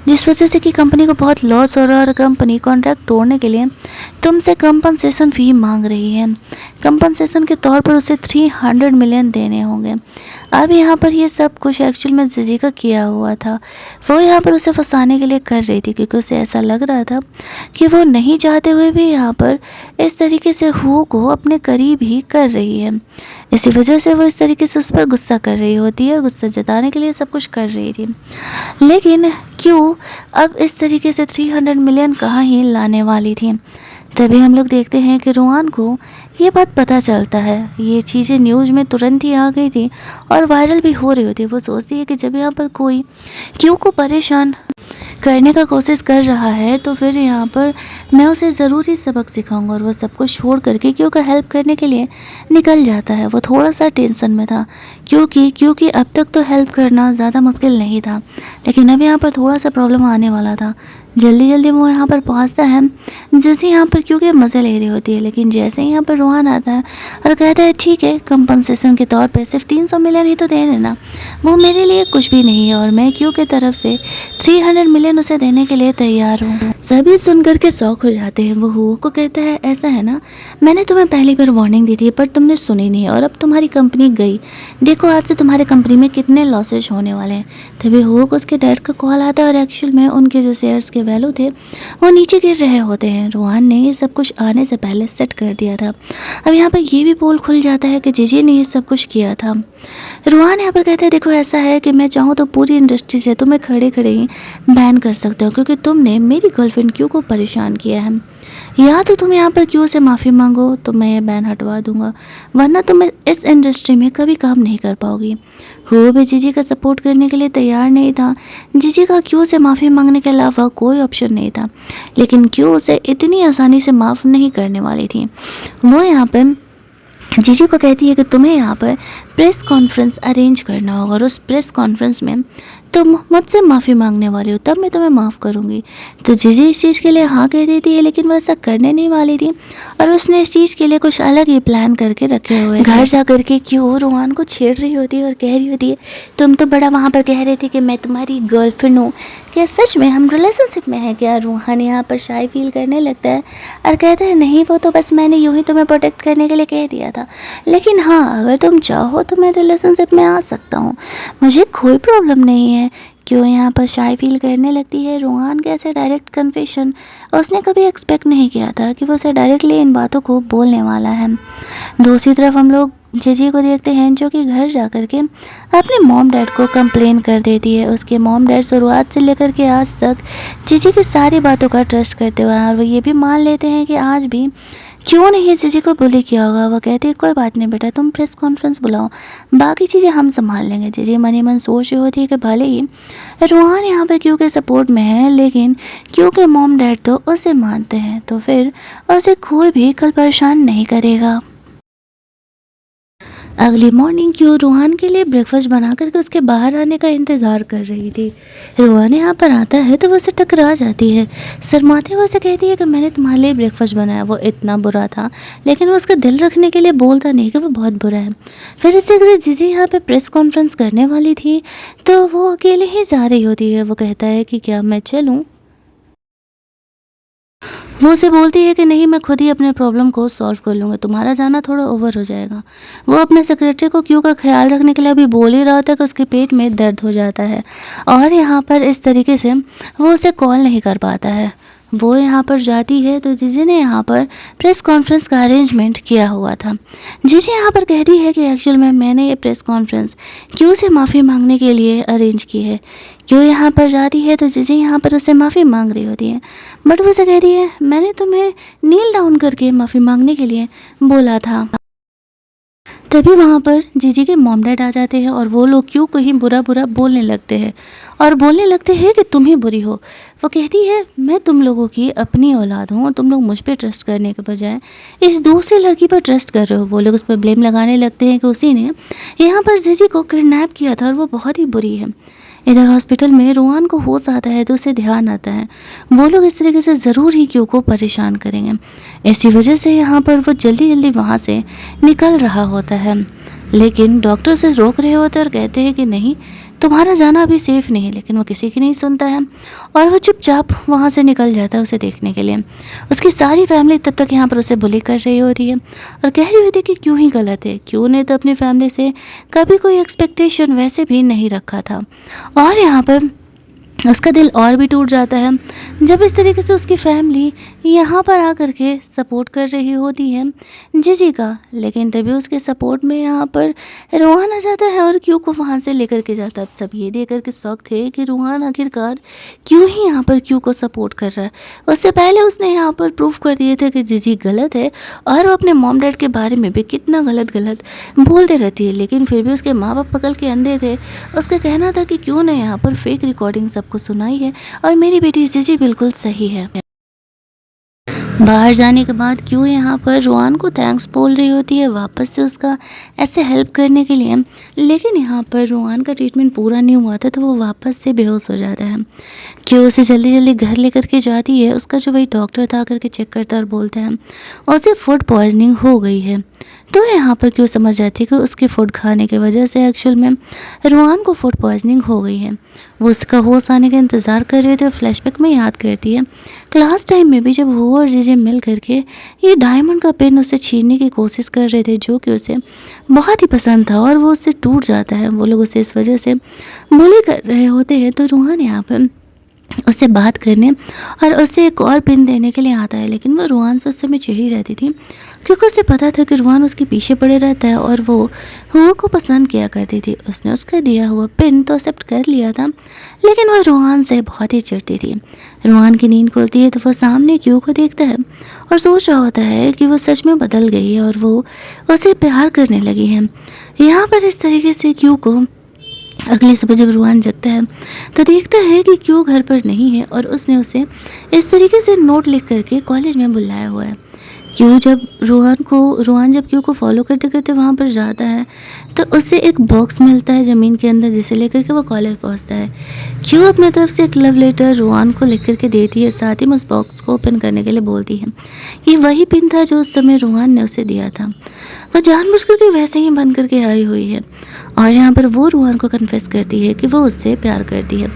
जिस वजह से कि कंपनी को बहुत लॉस हो रहा है और कंपनी कॉन्ट्रैक्ट तोड़ने के लिए तुमसे कंपनसेशन फ़ी मांग रही है। कंपनसेशन के तौर पर उसे 300 मिलियन देने होंगे। अब यहाँ पर ये सब कुछ एक्चुअल में जीजी का किया हुआ था। वो यहाँ पर उसे फंसाने के लिए कर रही थी क्योंकि उसे ऐसा लग रहा था कि वो नहीं चाहते हुए भी यहाँ पर इस तरीके से हु को अपने करीब ही कर रही है। इसी वजह से वो इस तरीके से उस पर गुस्सा कर रही होती है और गुस्सा जताने के लिए सब कुछ कर रही थी। लेकिन क्यों अब इस तरीके से 300 मिलियन कहाँ ही लाने वाली थी। तभी हम लोग देखते हैं कि रोहान को ये बात पता चलता है। ये चीज़ें न्यूज़ में तुरंत ही आ गई थी और वायरल भी हो रही होती है। वो सोचती है कि जब यहाँ पर कोई क्यों को परेशान करने का कोशिश कर रहा है तो फिर यहाँ पर मैं उसे ज़रूर ही सबक सिखाऊंगा, और वो सब कुछ छोड़ करके क्यों का हेल्प करने के लिए निकल जाता है। वो थोड़ा सा टेंशन में था क्योंकि अब तक तो हेल्प करना ज़्यादा मुश्किल नहीं था, लेकिन अब यहाँ पर थोड़ा सा प्रॉब्लम आने वाला था। जल्दी जल्दी वो यहाँ पर पहुँचता है जैसे यहाँ पर क्योंकि मज़े ले रही होती है, लेकिन जैसे ही यहाँ पर रोहान आता है और कहता है ठीक है कंपनसेशन के तौर पे सिर्फ 300 मिलियन ही तो दे देना, वो मेरे लिए कुछ भी नहीं है और मैं क्यों की तरफ से 300 मिलियन उसे देने के लिए तैयार हूँ। सभी सुन करके शौक हो जाते हैं। वो हुओ को कहता है ऐसा है ना, मैंने तुम्हें पहली बार वार्निंग दी थी पर तुमने सुनी नहीं और अब तुम्हारी कंपनी गई, देखो आज से तुम्हारी कंपनी में कितने लॉसेज होने वाले हैं। तभी हुओ को उसके डैड का कॉल आता है और एक्चुअल में उनके जो शेयर्स के वैल्यू थे वो नीचे गिर रहे होते हैं। रोहान ने ये सब कुछ आने से पहले सेट कर दिया था। अब यहाँ पर ये भी पोल खुल जाता है कि जीजी ने ये सब कुछ किया था। रोहान यहाँ पर कहते हैं देखो ऐसा है कि मैं चाहूँ तो पूरी इंडस्ट्री से तुम्हें खड़े खड़े ही बैन कर सकते हो क्योंकि तुमने मेरी गर्लफ्रेंड क्यू को परेशान किया है। या तो तुम यहाँ पर क्यू से माफ़ी मांगो तो मैं ये बैन हटवा दूंगा, वरना तुम इस इंडस्ट्री में कभी काम नहीं कर पाओगी। वो भी जीजी का सपोर्ट करने के लिए तैयार नहीं था। जीजी का क्यू से माफ़ी मांगने के अलावा कोई ऑप्शन नहीं था, लेकिन क्यू उसे इतनी आसानी से माफ़ नहीं करने वाली थी। वो यहाँ पर जीजी को कहती है कि तुम्हें यहाँ पर प्रेस कॉन्फ्रेंस अरेंज करना होगा और उस प्रेस कॉन्फ्रेंस में तुम मुझसे माफ़ी मांगने वाली हो, तब मैं तुम्हें माफ़ करूँगी। तो जीजी इस चीज़ के लिए हाँ कह देती है, लेकिन वह ऐसा करने नहीं वाली थी और उसने इस चीज़ के लिए कुछ अलग ही प्लान करके रखे हुए। घर जा कर के क्यों रोहान को छेड़ रही होती है और कह रही होती है तुम तो बड़ा वहाँ पर कह रही थी कि मैं तुम्हारी गर्लफ्रेंड हूँ, क्या सच में हम रिलेशनशिप में हैं क्या। रोहान यहाँ पर शाय फील करने लगता है और कहता है नहीं वो तो बस मैंने यूँ ही तुम्हें प्रोटेक्ट करने के लिए कह दिया था, लेकिन हाँ अगर तुम चाहो तो मैं रिलेशनशिप में आ सकता हूँ, मुझे कोई प्रॉब्लम नहीं है। क्यों यहाँ पर शाय फील करने लगती है। रोहान के ऐसे डायरेक्ट कन्फेशन उसने कभी एक्सपेक्ट नहीं किया था कि वो उसे डायरेक्टली इन बातों को बोलने वाला है। दूसरी तरफ हम लोग जीजी को देखते हैं जो कि घर जा कर के अपने मॉम डैड को कंप्लेन कर देती है। उसके मॉम डैड शुरुआत से लेकर के आज तक जीजी की सारी बातों का ट्रस्ट करते हुए हैं और वो ये भी मान लेते हैं कि आज भी क्यों नहीं जीजी को बुली किया होगा। वो कहती है कोई बात नहीं बेटा, तुम प्रेस कॉन्फ्रेंस बुलाओ, बाकी चीज़ें हम संभाल लेंगे। जीजी मनी मन सोच रही होती है कि भले ही रोहान यहाँ पर क्यों के सपोर्ट में है, लेकिन क्यों के मॉम डैड तो उसे मानते हैं, तो फिर उसे कोई भी कल परेशान नहीं करेगा। अगली मॉर्निंग क्यों रोहान के लिए ब्रेकफास्ट बना करके उसके बाहर आने का इंतज़ार कर रही थी। रोहान यहाँ पर आता है तो वो उसे टकरा जाती है। शर्माते हुए उसे कहती है कि मैंने तुम्हारे लिए ब्रेकफास्ट बनाया, वो इतना बुरा था, लेकिन वो उसका दिल रखने के लिए बोलता नहीं कि वो बहुत बुरा है। फिर इससे जीजी यहाँ पे प्रेस कॉन्फ्रेंस करने वाली थी तो वो अकेले ही जा रही होती है। वो कहता है कि क्या मैं चलूँ। वो उसे बोलती है कि नहीं, मैं खुद ही अपने प्रॉब्लम को सॉल्व कर लूँगा, तुम्हारा जाना थोड़ा ओवर हो जाएगा। वो अपने सेक्रेटरी को क्यों का ख्याल रखने के लिए अभी बोल ही रहा था कि उसके पेट में दर्द हो जाता है और यहाँ पर इस तरीके से वो उसे कॉल नहीं कर पाता है। वो यहाँ पर जाती है तो जीजी ने यहाँ पर प्रेस कॉन्फ्रेंस का अरेंजमेंट किया हुआ था। जीजी यहाँ पर कहती है कि एक्चुअल में मैंने ये प्रेस कॉन्फ्रेंस क्यों से माफ़ी मांगने के लिए अरेंज की है। क्यों यहाँ पर जाती है तो जीजी यहाँ पर उससे माफ़ी मांग रही होती है, बट वो उसे कहती है मैंने तुम्हें नील डाउन करके माफ़ी मांगने के लिए बोला था। तभी वहाँ पर जीजी के मॉम डैड आ जाते हैं और वो लोग क्यों को ही बुरा बुरा बोलने लगते हैं और बोलने लगते हैं कि तुम ही बुरी हो। वो कहती है मैं तुम लोगों की अपनी औलाद हूँ और तुम लोग मुझ पर ट्रस्ट करने के बजाय इस दूसरी लड़की पर ट्रस्ट कर रहे हो। वो लोग उस पर ब्लेम लगाने लगते हैं कि उसी ने यहाँ पर जीजी को किडनैप किया था और वो बहुत ही बुरी है। इधर हॉस्पिटल में रोहान को होश आता है तो उसे ध्यान आता है वो लोग इस तरीके से ज़रूर ही क्यों को परेशान करेंगे। इसी वजह से यहाँ पर वो जल्दी जल्दी वहाँ से निकल रहा होता है, लेकिन डॉक्टर उसे रोक रहे होते हैं और कहते हैं कि नहीं, तुम्हारा जाना अभी सेफ़ नहीं है। लेकिन वो किसी की नहीं सुनता है और वो चुपचाप वहाँ से निकल जाता है उसे देखने के लिए। उसकी सारी फैमिली तब तक यहाँ पर उसे बुली कर रही होती है और कह रही होती है कि क्यों ही गलत है, क्यों ने तो अपनी फैमिली से कभी कोई एक्सपेक्टेशन वैसे भी नहीं रखा था। और यहाँ पर उसका दिल और भी टूट जाता है जब इस तरीके से उसकी फैमिली यहाँ पर आकर के सपोर्ट कर रही होती है जीजी का। लेकिन तभी उसके सपोर्ट में यहाँ पर रोहान आ जाता है और क्यों को वहाँ से लेकर के जाता है। अब सब ये देख कर के शौक थे कि रोहान आखिरकार क्यों ही यहाँ पर क्यों को सपोर्ट कर रहा है। उससे पहले उसने यहाँ पर प्रूफ कर दिए थे कि जीजी गलत है और वो अपने मॉम डैड के बारे में भी कितना गलत गलत बोलते रहती है, लेकिन फिर भी उसके माँ बाप पकड़ के अंधे थे। उसका कहना था कि क्यों ने यहाँ पर फेक रिकॉर्डिंग सबको सुनाई है और मेरी बेटी जीजी बिल्कुल सही है। बाहर जाने के बाद क्यों यहाँ पर रोहान को थैंक्स बोल रही होती है वापस से उसका ऐसे हेल्प करने के लिए, लेकिन यहाँ पर रोहान का ट्रीटमेंट पूरा नहीं हुआ था तो वो वापस से बेहोश हो जाता है। क्यों उसे जल्दी जल्दी घर लेकर के जाती है। उसका जो वही डॉक्टर था करके चेक करता और बोलता है उसे फूड पॉइजनिंग हो गई है। तो यहाँ पर क्यों समझ जाती है कि उसके फूड खाने की वजह से एक्चुअल में रोहान को फूड पॉइजनिंग हो गई है। वो उसका होश आने का इंतज़ार कर रहे थे और फ्लैशबैक में याद करती है क्लास टाइम में भी जब वो और जीजे मिल करके ये डायमंड का पेन उससे छीनने की कोशिश कर रहे थे जो कि उसे बहुत ही पसंद था और वो उससे टूट जाता है। वो लोग उसे इस वजह से बुली कर रहे होते हैं तो रोहान यहाँ पर उससे बात करने और उसे एक और पिन देने के लिए आता है, लेकिन वो रोहान से उस समय चिढ़ी रहती थी क्योंकि उसे पता था कि रोहान उसके पीछे पड़े रहता है और वो हुआ को पसंद किया करती थी। उसने उसका दिया हुआ पिन तो एक्सेप्ट कर लिया था, लेकिन वह रोहान से बहुत ही चिढ़ती थी। रोहान की नींद खुलती है तो वो सामने क्यों को देखता है और सोच रहा होता है कि वो सच में बदल गई है और वो उसे प्यार करने लगी है। यहाँ पर इस तरीके से क्यों को अगली सुबह जब रोहान जगता है तो देखता है कि क्यों घर पर नहीं है और उसने उसे इस तरीके से नोट लिख करके कॉलेज में बुलाया हुआ है। क्यों जब रोहान जब क्यों को फॉलो करते करते वहाँ पर जाता है तो उसे एक बॉक्स मिलता है ज़मीन के अंदर जिसे लेकर के वो कॉलेज पहुँचता है। क्यों अपने तरफ से एक लव लेटर रोहान को लिख करके देती है, साथ ही में उस बॉक्स को ओपन करने के लिए बोलती है। ये वही पिन था जो उस समय रोहान ने उसे दिया था। वो जानबूझ करके वैसे ही बन करके आई हुई है और यहाँ पर वो रोहान को कन्फेस करती है कि वो उससे प्यार करती है।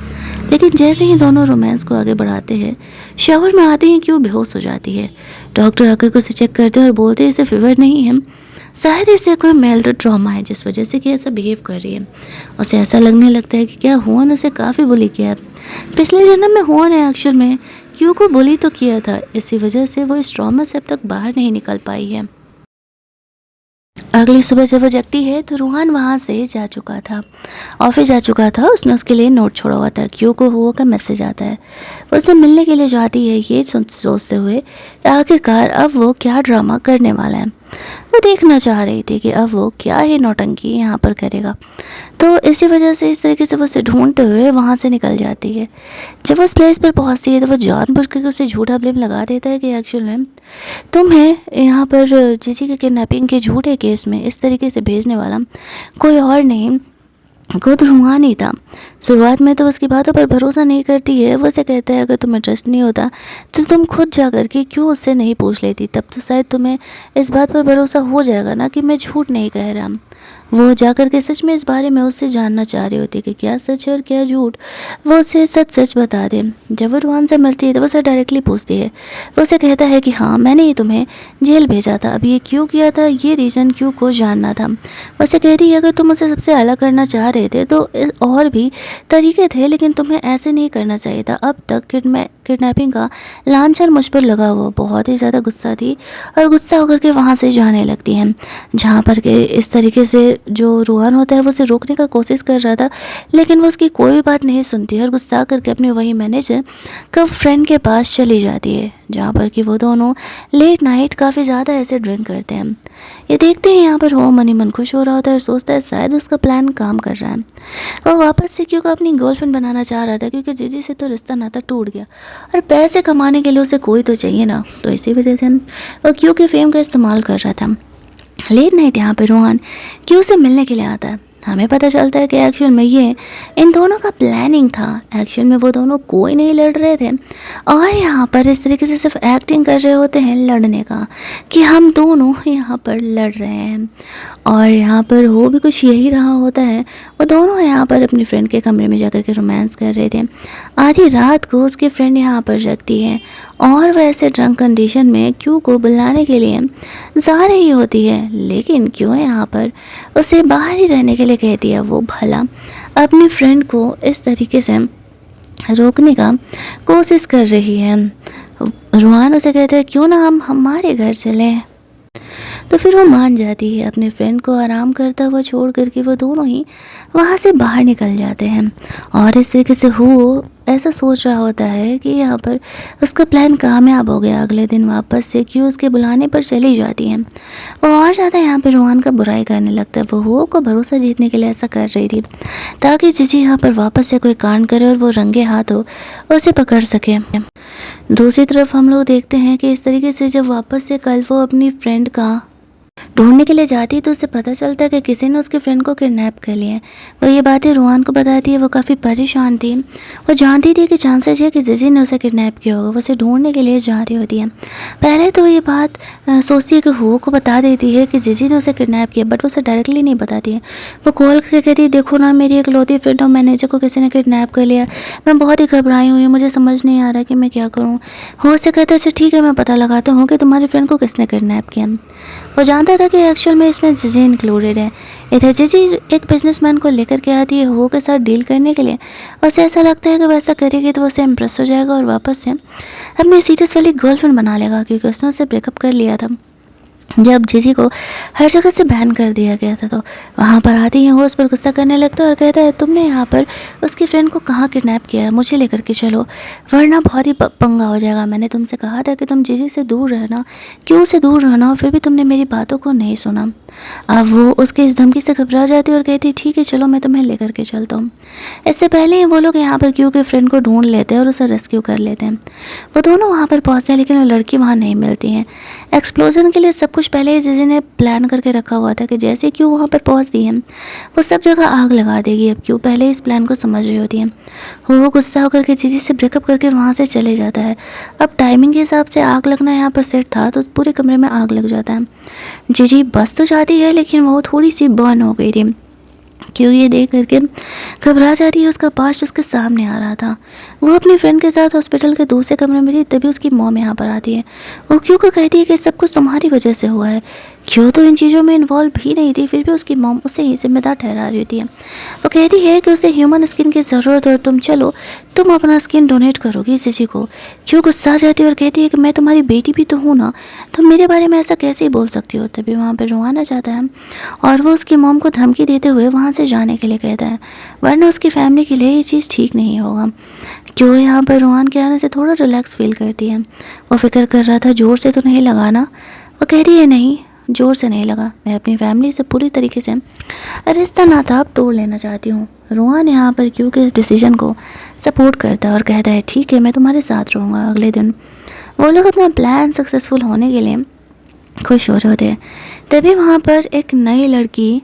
लेकिन जैसे ही दोनों रोमांस को आगे बढ़ाते हैं शावर में आते हैं कि वो बेहोश हो जाती है। डॉक्टर आकर के उसे चेक करते हैं और बोलते हैं इसे फीवर नहीं है, शायद इसे कोई मेल्ड ट्रॉमा है जिस वजह से कि ऐसा बिहेव कर रही है। उसे ऐसा लगने लगता है कि क्या हुआ ने उसे काफ़ी बुली किया है। पिछले जन्म में हुआ ने एक्चुअल में क्यों को बुली तो किया था, इसी वजह से वो इस ट्रॉमा से अब तक बाहर नहीं निकल पाई है। अगली सुबह जब वो जगती है तो रूहान वहाँ से जा चुका था, ऑफिस जा चुका था। उसने उसके लिए नोट छोड़ा हुआ था। क्यों को हुआ का मैसेज आता है। वो उससे मिलने के लिए जाती है, ये सोचते हुए आखिरकार अब वो क्या ड्रामा करने वाला है। वो देखना चाह रही थी कि अब वो क्या ही नौटंकी यहाँ पर करेगा। तो इसी वजह से इस तरीके से वो उसे ढूंढते हुए वहाँ से निकल जाती है। जब वो उस प्लेस पर पहुँचती है तो वो जानबूझकर उसे झूठा ब्लेम लगा देता है कि एक्चुअल में तुम्हें यहाँ पर जीजी के किडनैपिंग के झूठे केस में इस तरीके से भेजने वाला कोई और नहीं, खुद रूहान ही था। शुरुआत में तो उसकी बातों पर भरोसा नहीं करती है। वो उसे कहता है अगर तुम्हें ट्रस्ट नहीं होता तो तुम खुद जा कर के क्यों उससे नहीं पूछ लेती, तब तो शायद तुम्हें इस बात पर भरोसा हो जाएगा ना कि मैं झूठ नहीं कह रहा। वो जाकर के सच में इस बारे में उससे जानना चाह रही होती है कि क्या सच है और क्या झूठ। वो उसे सच सच बता दे। जब वो रूहान से मिलती है तो वो उसे डायरेक्टली पूछती है। वो उसे कहता है कि हाँ मैंने ही तुम्हें जेल भेजा था, अब ये क्यों किया था, ये रीज़न क्यों को जानना था। वो उसे कहती है अगर तुम उसे सबसे अलग करना चाह रहे थे तो और भी तरीके थे, लेकिन तुम्हें ऐसे नहीं करना चाहिए था। अब तक किडनैपिंग का लांछन मुझ पर लगा हुआ। बहुत ही ज़्यादा गुस्सा थी और गुस्सा होकर के वहाँ से जाने लगती है। जहाँ पर के इस तरीके से जो रूहान होता है वो उसे रोकने का कोशिश कर रहा था, लेकिन वो उसकी कोई बात नहीं सुनती है और गुस्सा करके अपने वही मैनेजर का फ्रेंड के पास चली जाती है, जहाँ पर कि वो दोनों लेट नाइट काफ़ी ज़्यादा ऐसे ड्रिंक करते हैं। ये देखते हैं यहाँ पर वो मन ही मन खुश हो रहा होता है और सोचता है शायद उसका प्लान काम कर रहा है। वो वापस से क्यों को अपनी गर्लफ्रेंड बनाना चाह रहा था, क्योंकि जीजी से तो रिश्ता नाता टूट गया और पैसे कमाने के लिए उसे कोई तो चाहिए ना। तो इसी वजह से वो क्यों के फेम का इस्तेमाल कर रहा था। लेट नाइट यहाँ पे रोहन क्यों से मिलने के लिए आता है। हमें पता चलता है कि एक्चुअल में ये इन दोनों का प्लानिंग था। एक्चुअल में वो दोनों कोई नहीं लड़ रहे थे और यहाँ पर इस तरीके से सिर्फ एक्टिंग कर रहे होते हैं लड़ने का, कि हम दोनों यहाँ पर लड़ रहे हैं। और यहाँ पर हो भी कुछ यही रहा होता है। वो दोनों यहाँ पर अपनी फ्रेंड के कमरे में जाकर के रोमांस कर रहे थे। आधी रात को उसकी फ्रेंड यहाँ पर जगती है और वह ऐसे ड्रंक कंडीशन में क्यों को बुलाने के लिए जा रही होती है, लेकिन क्यों यहाँ पर उसे बाहर ही रहने के लिए कहती है। वो भला अपनी फ्रेंड को इस तरीके से रोकने का कोशिश कर रही है। रूहान उसे कहते हैं क्यों ना हम हमारे घर चलें, तो फिर वो मान जाती है। अपने फ्रेंड को आराम करता हुआ छोड़ करके वो दोनों ही वहाँ से बाहर निकल जाते हैं। और इस तरीके से वो ऐसा सोच रहा होता है कि यहाँ पर उसका प्लान कामयाब हो गया। अगले दिन वापस से क्यों उसके बुलाने पर चली जाती है। वो और ज़्यादा यहाँ पर रोहन का बुराई करने लगता है। वो हो को भरोसा जीतने के लिए ऐसा कर रही थी ताकि जीजी यहाँ पर वापस से कोई कांड करे और वो रंगे हाथों उसे पकड़ सके। दूसरी तरफ हम लोग देखते हैं कि इस तरीके से जब वापस से कल वो अपनी फ्रेंड का ढूंढने के लिए जाती है तो उसे पता चलता है कि किसी ने उसके फ्रेंड को किडनैप कर लिया है। वो ये बातें रूहान को बताती है। वो काफ़ी परेशान थी। वो जानती थी कि चांसेस है कि जीजी ने उसे किडनैप किया होगा। वो उसे ढूंढने के लिए जा रही होती है। पहले तो ये बात सोचती है कि हो को बता देती है कि जीजी ने उसे किडनैप किया, बट वो उसे डायरेक्टली नहीं बताती है। वो कॉल करके कहती है देखो ना मेरी इकलौती फ्रेंड और मैनेजर को किसी ने किडनैप कर लिया। मैं बहुत ही घबराई हुई हूँ, मुझे समझ नहीं आ रहा कि मैं क्या करूँ। हो से कहता है अच्छा ठीक है मैं पता लगाता हूँ कि तुम्हारी फ्रेंड को किसने किडनैप किया। वो जानता था कि एक्चुअल में इसमें जीजी इंक्लूडेड है। इधर जीजी एक बिजनेसमैन को लेकर के आती है हो के साथ डील करने के लिए। उसे ऐसा लगता है कि वो ऐसा करेगी तो वो उसे इम्प्रेस हो जाएगा और वापस से अपनी सीरियस वाली गर्लफ्रेंड बना लेगा, क्योंकि उसने उससे ब्रेकअप कर लिया था जब जीजी को हर जगह से बैन कर दिया गया था। तो वहाँ पर आती है वो उस पर गुस्सा करने लगता है और कहता है तुमने यहाँ पर उसकी फ्रेंड को कहाँ किडनैप किया है, मुझे लेकर के चलो वरना बहुत ही पंगा हो जाएगा। मैंने तुमसे कहा था कि तुम जीजी से दूर रहना, क्यों से दूर रहना, और फिर भी तुमने मेरी बातों को नहीं सुना। अब वो उसकी इस धमकी से घबरा जाती है और कहती ठीक है चलो मैं तुम्हें लेकर के चलता हूँ। इससे पहले ही वो लोग यहाँ पर क्यों के फ्रेंड को ढूंढ लेते हैं और उसे रेस्क्यू कर लेते हैं। वो दोनों वहाँ पर पहुँचते हैं लेकिन वो लड़की वहाँ नहीं मिलती है। एक्सप्लोजन के लिए सब कुछ पहले ही जीजी ने प्लान करके रखा हुआ था कि जैसे क्यों वहाँ पर पहुँचती है वो सब जगह आग लगा देगी। अब क्यों पहले इस प्लान को समझ रही होती है। वो गुस्सा होकर के जीजी से ब्रेकअप करके वहाँ से चले जाता है। अब टाइमिंग के हिसाब से आग लगना यहाँ पर सेट था तो पूरे कमरे में आग लग जाता है। जीजी बस तो जाती है लेकिन वो थोड़ी सी बर्न हो गई थी। क्यों ये देख करके घबरा जाती है। उसका पास्ट उसके सामने आ रहा था। वो अपनी फ्रेंड के साथ हॉस्पिटल के दूसरे कमरे में थी, तभी उसकी मॉम यहाँ पर आती है। वो क्यों को कहती है कि सब कुछ तुम्हारी वजह से हुआ है, क्यों तो इन चीज़ों में इन्वॉल्व भी नहीं थी, फिर भी उसकी मॉम उसे ही जिम्मेदार ठहरा रही होती है। वो कहती है कि उसे ह्यूमन स्किन की ज़रूरत है और तुम चलो, तुम अपना स्किन डोनेट करोगी किसी को। क्यों गुस्सा आ जाती है और कहती है कि मैं तुम्हारी बेटी भी तो हूँ ना, तुम मेरे बारे में ऐसा कैसे ही बोल सकती हो। तभी वहाँ पर रोहान आ जाता है और वो उसकी मॉम को धमकी देते हुए वहाँ से जाने के लिए कहता है, वरना उसकी फैमिली के लिए ये चीज़ ठीक नहीं होगा। क्यों यहाँ पर रोहान के आने से थोड़ा रिलैक्स फील करती है। वो फिक्र कर रहा था ज़ोर से तो नहीं लगाना। वो कह रही है नहीं, ज़ोर से नहीं लगा, मैं अपनी फैमिली से पूरी तरीके से रिश्ता नाता अब तोड़ लेना चाहती हूँ। रोहान यहाँ पर क्यों के इस डिसीजन को सपोर्ट करता है और कहता है ठीक है, मैं तुम्हारे साथ रहूँगा। अगले दिन वो लोग अपना प्लान सक्सेसफुल होने के लिए खुश हो रहे होते हैं। तभी वहाँ पर एक नई लड़की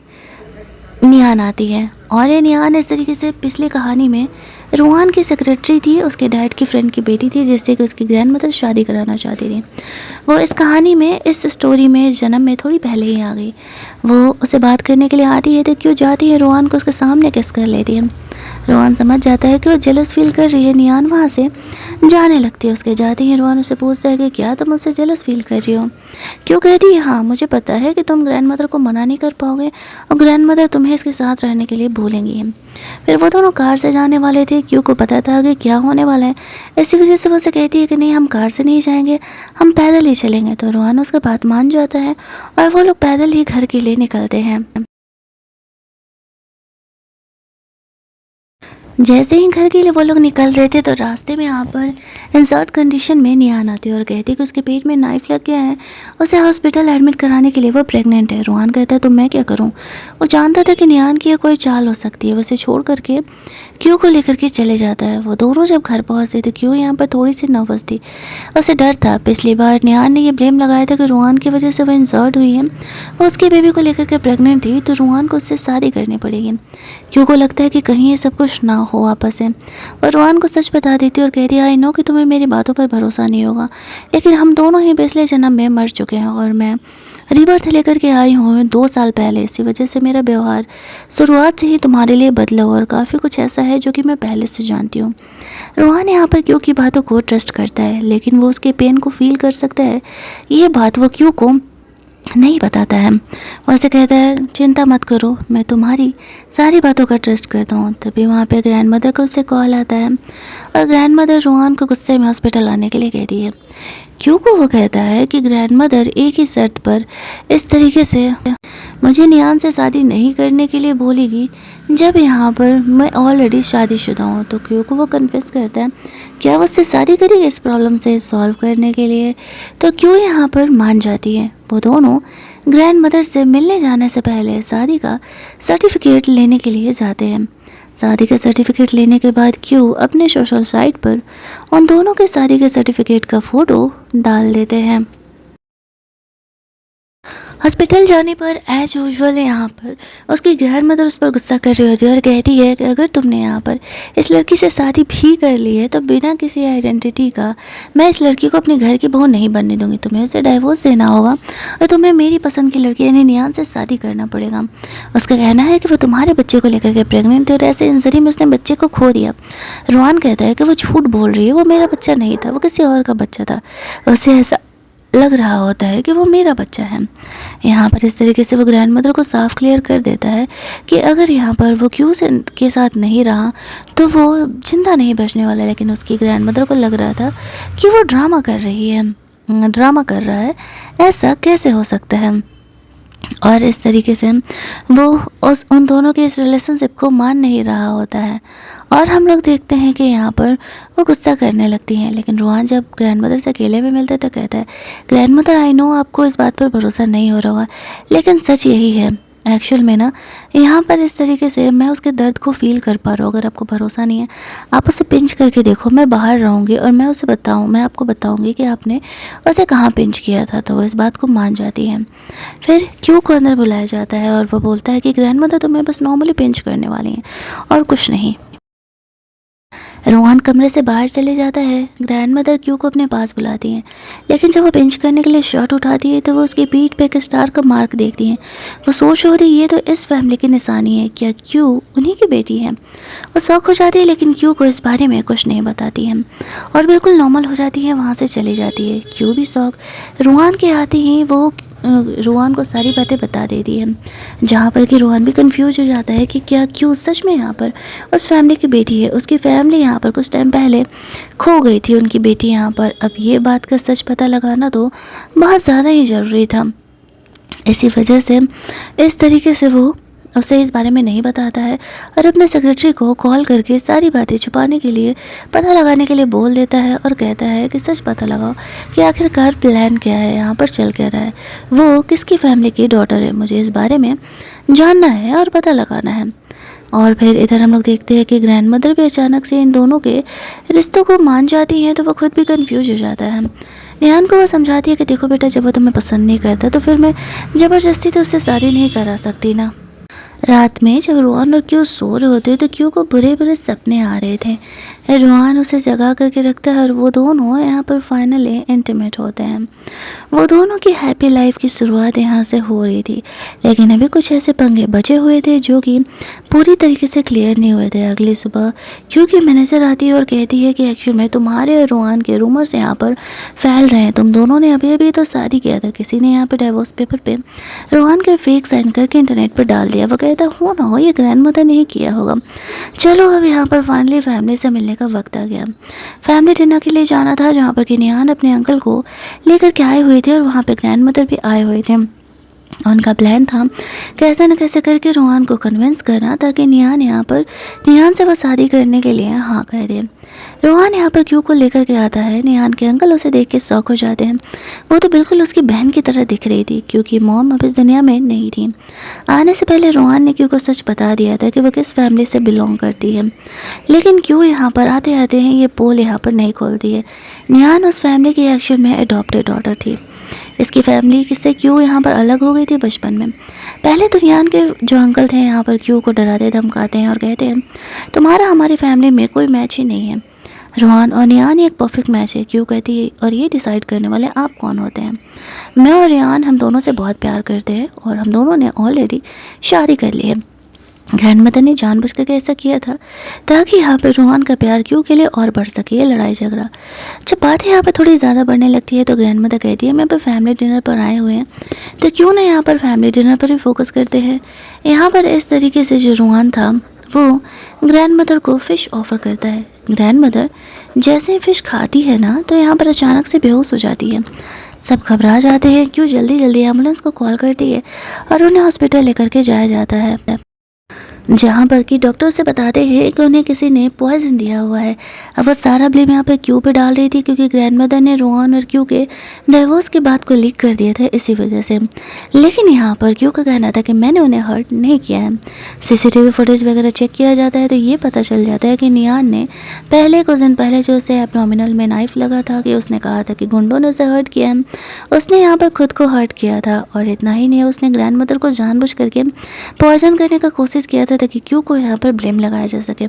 नियान आती है और ये नियान इस तरीके से पिछली कहानी में रोहान की सेक्रेटरी थी, उसके डैड की फ्रेंड की बेटी थी जिससे कि उसकी ग्रैंड मदर शादी कराना चाहती थी। वो इस कहानी में, इस स्टोरी में, इस जन्म में थोड़ी पहले ही आ गई। वो उसे बात करने के लिए आती है तो क्यों जाती है रोहान को उसके सामने किस कर लेती है। रोहान समझ जाता है कि वो जेलस फील कर रही है। नियान वहाँ से जाने लगती है, उसके जाते ही रोहान उससे पूछता है कि क्या तुम मुझसे जेलस फील कर रही हो। क्यों कहती है हाँ, मुझे पता है कि तुम ग्रैंड मदर को मना नहीं कर पाओगे और ग्रैंड मदर तुम्हें इसके साथ रहने के लिए भूलेंगी। फिर वो दोनों कार से जाने वाले थे। क्यों को पता था कि क्या होने वाला है, इसी वजह से वो उसे कहती है कि नहीं, हम कार से नहीं जाएंगे, हम पैदल ही चलेंगे। तो रोहान उसका बात मान जाता है और वो लोग पैदल ही घर के लिए निकलते हैं। जैसे ही घर के लिए वो लोग निकल रहे थे तो रास्ते में यहाँ पर इंसर्ट कंडीशन में नियान आती है और कहती है कि उसके पेट में नाइफ लग गया है, उसे हॉस्पिटल एडमिट कराने के लिए वो प्रेग्नेंट है। रोहान कहता है तो मैं क्या करूँ। वो जानता था कि नियान की कोई चाल हो सकती है। वो उसे छोड़ करके क्यू को लेकर के चले जाता है। वो दोनों जब घर पहुँचते तो क्यू यहाँ पर थोड़ी सी नर्वस थी, उसे डर था। पिछली बार नियान ने ये ब्लेम लगाया था कि रोहान की वजह से वो इंसर्ट हुई है, वो उसके बेबी को लेकर के प्रेग्नेंट थी तो रोहान को उससे शादी करनी पड़ेगी। क्यू को लगता है कि कहीं ये सब कुछ ना हो वापस से। और रोहान को सच बता देती है और कहती है आई नो कि तुम्हें मेरी बातों पर भरोसा नहीं होगा, लेकिन हम दोनों ही पिछले जन्म में मर चुके हैं और मैं रीबर्थ लेकर के आई हूँ 2 साल पहले। इसी वजह से मेरा व्यवहार शुरुआत से ही तुम्हारे लिए बदला और काफ़ी कुछ ऐसा है जो कि मैं पहले से जानती हूँ। रोहान यहाँ पर क्यू की बातों को ट्रस्ट करता है, लेकिन वो उसके पेन को फील कर सकता है। ये बात वो क्यू को नहीं बताता है। वैसे कहता है चिंता मत करो, मैं तुम्हारी सारी बातों का ट्रस्ट करता हूँ। तभी वहाँ पे ग्रैंड मदर को उससे कॉल आता है और ग्रैंड मदर रोहान को गुस्से में हॉस्पिटल आने के लिए कहती है। क्यों को वो कहता है कि ग्रैंड मदर एक ही शर्त पर इस तरीके से मुझे नियान से शादी नहीं करने के लिए बोलेगी जब यहाँ पर मैं ऑलरेडी शादीशुदा हूँ। तो क्यों को वो कन्फेस करता है क्या वो उससे शादी करेगी इस प्रॉब्लम से सॉल्व करने के लिए। तो क्यों यहाँ पर मान जाती है। वो दोनों ग्रैंड मदर से मिलने जाने से पहले शादी का सर्टिफिकेट लेने के लिए जाते हैं। शादी का सर्टिफिकेट लेने के बाद क्यों अपने सोशल साइट पर उन दोनों के शादी के सर्टिफिकेट का फ़ोटो डाल देते हैं। हॉस्पिटल जाने पर एज यूजुअल यहाँ पर उसकी ग्रैंड मदर उस पर गुस्सा कर रही होती है और कहती है कि अगर तुमने यहाँ पर इस लड़की से शादी भी कर ली है तो बिना किसी आइडेंटिटी का मैं इस लड़की को अपने घर की बहू नहीं बनने दूंगी। तुम्हें उसे डाइवोर्स देना होगा और तुम्हें मेरी पसंद की लड़की यानी नियान से शादी करना पड़ेगा। उसका कहना है कि वो तुम्हारे बच्चे को लेकर के प्रेग्नेंट थी और ऐसे इंजरी में उसने बच्चे को खो दिया। रोहान कहता है कि वो झूठ बोल रही है, वो मेरा बच्चा नहीं था, वो किसी और का बच्चा था। उसे ऐसा लग रहा होता है कि वो मेरा बच्चा है। यहाँ पर इस तरीके से वो ग्रैंड मदर को साफ क्लियर कर देता है कि अगर यहाँ पर वो क्यू से के साथ नहीं रहा तो वो जिंदा नहीं बचने वाला। लेकिन उसकी ग्रैंड मदर को लग रहा था कि वो ड्रामा कर रही है, ड्रामा कर रहा है, ऐसा कैसे हो सकता है। और इस तरीके से वो उन दोनों के इस रिलेशनशिप को मान नहीं रहा होता है और हम लोग देखते हैं कि यहाँ पर वो गुस्सा करने लगती हैं। लेकिन रोहान जब ग्रैंड मदर से अकेले में मिलते तो कहता है ग्रैंड मदर आई नो आपको इस बात पर भरोसा नहीं हो रहा होगा, लेकिन सच यही है। एक्चुअल में ना यहाँ पर इस तरीके से मैं उसके दर्द को फील कर पा रहा हूँ। अगर आपको भरोसा नहीं है आप उसे पिंच करके देखो, मैं बाहर रहूँगी और मैं आपको बताऊँगी कि आपने उसे कहाँ पिंच किया था। तो वो इस बात को मान जाती है। फिर क्यू को अंदर बुलाया जाता है और वो बोलता है कि ग्रैंड मदर तुम्हें बस नॉर्मली पिंच करने वाली हैं और कुछ नहीं। रोहान कमरे से बाहर चले जाता है। ग्रैंड मदर क्यू को अपने पास बुलाती हैं, लेकिन जब वो पिंच करने के लिए शर्ट उठाती है तो वो उसकी पीठ पे एक स्टार का मार्क देखती हैं। वो सोच रही होती है ये तो इस फैमिली की निशानी है, क्या क्यू उन्हीं की बेटी है। वो शौक हो जाती है लेकिन क्यू को इस बारे में कुछ नहीं बताती है और बिल्कुल नॉर्मल हो जाती है, वहाँ से चली जाती है। क्यू भी शौक रोहान के आते ही वो रोहान को सारी बातें बता देती है, जहाँ पर कि रोहान भी कंफ्यूज हो जाता है कि क्या क्यों सच में यहाँ पर उस फैमिली की बेटी है। उसकी फैमिली यहाँ पर कुछ टाइम पहले खो गई थी, उनकी बेटी यहाँ पर। अब ये बात का सच पता लगाना तो बहुत ज़्यादा ही ज़रूरी था। इसी वजह से इस तरीके से वो उसे इस बारे में नहीं बताता है और अपने सेक्रेटरी को कॉल करके सारी बातें छुपाने के लिए, पता लगाने के लिए बोल देता है और कहता है कि सच पता लगाओ कि आखिरकार प्लान क्या है, यहाँ पर चल क्या रहा है, वो किसकी फैमिली की डॉटर है, मुझे इस बारे में जानना है और पता लगाना है। और फिर इधर हम लोग देखते हैं कि ग्रैंड मदर भी अचानक से इन दोनों के रिश्तों को मान जाती हैं, तो वो खुद भी कंफ्यूज हो जाता है। नेहान को वो समझाती है कि देखो बेटा, जब वो तुम्हें पसंद नहीं करता तो फिर मैं ज़बरदस्ती तो उससे शादी नहीं करा सकती ना। रात में जब रोहान और क्यू सो रहे होते तो क्यू को बुरे बुरे सपने आ रहे थे। रोहान उसे जगा करके रखता है और वो दोनों यहाँ पर फाइनली इंटीमेट होते हैं। वो दोनों की हैप्पी लाइफ की शुरुआत यहाँ से हो रही थी, लेकिन अभी कुछ ऐसे पंगे बचे हुए थे जो कि पूरी तरीके से क्लियर नहीं हुए थे। अगली सुबह क्योंकि मैनेजर आती है और कहती है कि एक्चुअल में तुम्हारे और रोहान के रूमर्स यहाँ पर फैल रहे हैं, तुम दोनों ने अभी अभी तो शादी किया था, किसी ने यहाँ पर डाइवोर्स पेपर पे रोहान के फेक साइन करके इंटरनेट पर डाल दिया। वो कहता हो ना हो ये ग्रैंड मदर ने ही किया होगा। चलो अब यहाँ पर फाइनली फैमिली से मिलने का वक्त आ गया। फैमिली डिनर के लिए जाना था, जहाँ पर कि नेहान अपने अंकल को लेकर के आए हुए थे और वहाँ पे ग्रैंड मदर भी आए हुए थे। उनका प्लान था कैसे न कैसे करके रोहान को कन्विंस करना, ताकि नेहान से वो शादी करने के लिए हाँ कह दे। रोहान यहाँ पर क्यू को लेकर के आता है। नेहान के अंकल उसे देख के शॉक हो जाते हैं। वो तो बिल्कुल उसकी बहन की तरह दिख रही थी, क्योंकि मॉम अब इस दुनिया में नहीं थी। आने से पहले रोहान ने क्यू को सच बता दिया था कि वो किस फैमिली से बिलोंग करती है, लेकिन क्यू यहाँ पर आते आते हैं ये पोल यहाँ पर नहीं खोलती है। नेहान उस फैमिली की एक्चुअल में अडॉप्टेड डॉटर थी। इसकी फैमिली किससे क्यू यहाँ पर अलग हो गई थी बचपन में। पहले तो नेहान के जो अंकल थे यहाँ पर क्यू को डराते धमकाते हैं और कहते हैं तुम्हारा हमारी फैमिली में कोई मैच ही नहीं है। रोहान और नेहान एक परफेक्ट मैच है, क्यू कहती है, और ये डिसाइड करने वाले आप कौन होते हैं। मैं और रेहान हम दोनों से बहुत प्यार करते हैं और हम दोनों ने ऑलरेडी शादी कर ली है। ग्रैंड मदर ने जानबूझ कर ऐसा किया था ताकि यहाँ पर रोहान का प्यार क्यों के लिए और बढ़ सके, ये लड़ाई झगड़ा। जब बातें यहाँ पर थोड़ी ज़्यादा बढ़ने लगती है तो ग्रैंड मदर कहती है मैं पर फैमिली डिनर पर आए हुए हैं, तो क्यों ना यहाँ पर फैमिली डिनर पर ही फोकस करते हैं। यहाँ पर इस तरीके से जो रोहान था वो ग्रैंड मदर को फ़िश ऑफ़र करता है। ग्रैंड मदर जैसे ही फ़िश खाती है ना तो यहाँ पर अचानक से बेहोश हो जाती है। सब घबरा जाते हैं, क्यों जल्दी जल्दी एम्बुलेंस को कॉल करती है और उन्हें हॉस्पिटल लेकर के जाया जाता है, जहाँ पर कि डॉक्टर से बताते हैं कि उन्हें किसी ने पॉइजन दिया हुआ है। अब वो सारा ब्लेम यहाँ पे क्यू पे डाल रही थी, क्योंकि ग्रैंड मदर ने रोहान और क्यू के डाइवोर्स की बात को लीक कर दिया था इसी वजह से। लेकिन यहाँ पर क्यू का कहना था कि मैंने उन्हें हर्ट नहीं किया है। सीसीटीवी फुटेज वगैरह चेक किया जाता है तो ये पता चल जाता है कि नेहान ने कुछ दिन पहले जो उसे एब्डोमिनल में नाइफ लगा था कि उसने कहा था कि गुंडों ने उसे हर्ट किया है, उसने यहाँ पर खुद को हर्ट किया था। और इतना ही नहीं, उसने ग्रैंड मदर को जानबूझ करके पॉइजन करने का कोशिश किया था ताकि क्यू को यहाँ पर ब्लेम लगाया जा सके।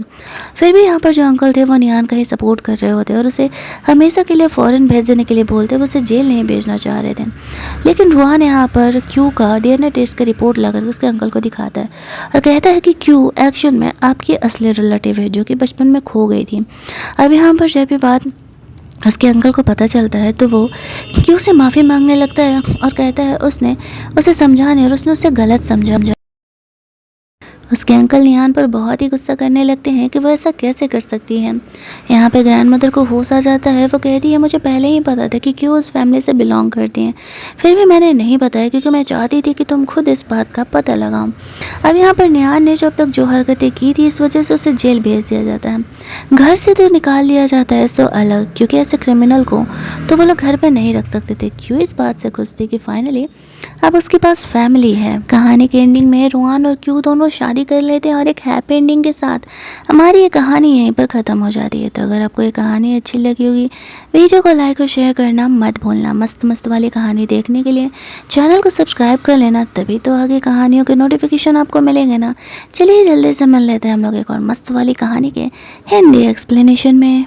फिर भी यहाँ पर जो अंकल थे वो नेहान का ही सपोर्ट कर रहे होते और उसे हमेशा के लिए फ़ॉरेन भेज देने के लिए बोलते, वो उसे जेल नहीं भेजना चाह रहे थे। लेकिन रोहान यहाँ पर क्यू का डीएनए टेस्ट का रिपोर्ट लाकर उसके अंकल को दिखाता है और कहता है कि क्यू एक्शन में आपकी असली रिलेटिव है जो कि बचपन में खो गई थी। अब यहाँ पर जब ये बात उसके अंकल को पता चलता है तो वो क्यू से माफ़ी मांगने लगता है और कहता है उसने उसे समझाने और उसने उसे गलत समझा। उसके अंकल नेहान पर बहुत ही गुस्सा करने लगते हैं कि वो ऐसा कैसे कर सकती है। यहाँ पे ग्रैंड मदर को होश आ जाता है। वो कहती है मुझे पहले ही पता था कि क्यों उस फैमिली से बिलोंग करती हैं, फिर भी मैंने नहीं बताया क्योंकि मैं चाहती थी कि तुम खुद इस बात का पता लगाओ। अब यहाँ पर नेहान ने जो अब तक जो हरकतें की थी इस वजह से उसे जेल भेज दिया जाता है, घर से तो निकाल दिया जाता है सो अलग, क्योंकि ऐसे क्रिमिनल को तो वो लोग घर पर नहीं रख सकते थे। क्यों इस बात से खुश थी कि फाइनली अब उसके पास फैमिली है। कहानी के एंडिंग में रोहान और क्यू दोनों शादी कर लेते हैं और एक हैप्पी एंडिंग के साथ हमारी ये कहानी यहीं पर ख़त्म हो जाती है। तो अगर आपको ये कहानी अच्छी लगी होगी वीडियो को लाइक और शेयर करना मत भूलना। मस्त मस्त वाली कहानी देखने के लिए चैनल को सब्सक्राइब कर लेना, तभी तो आगे कहानियों के नोटिफिकेशन आपको मिलेंगे ना। चलिए जल्दी से मिल लेते हैं हम लोग एक और मस्त वाली कहानी के हिंदी एक्सप्लेनेशन में।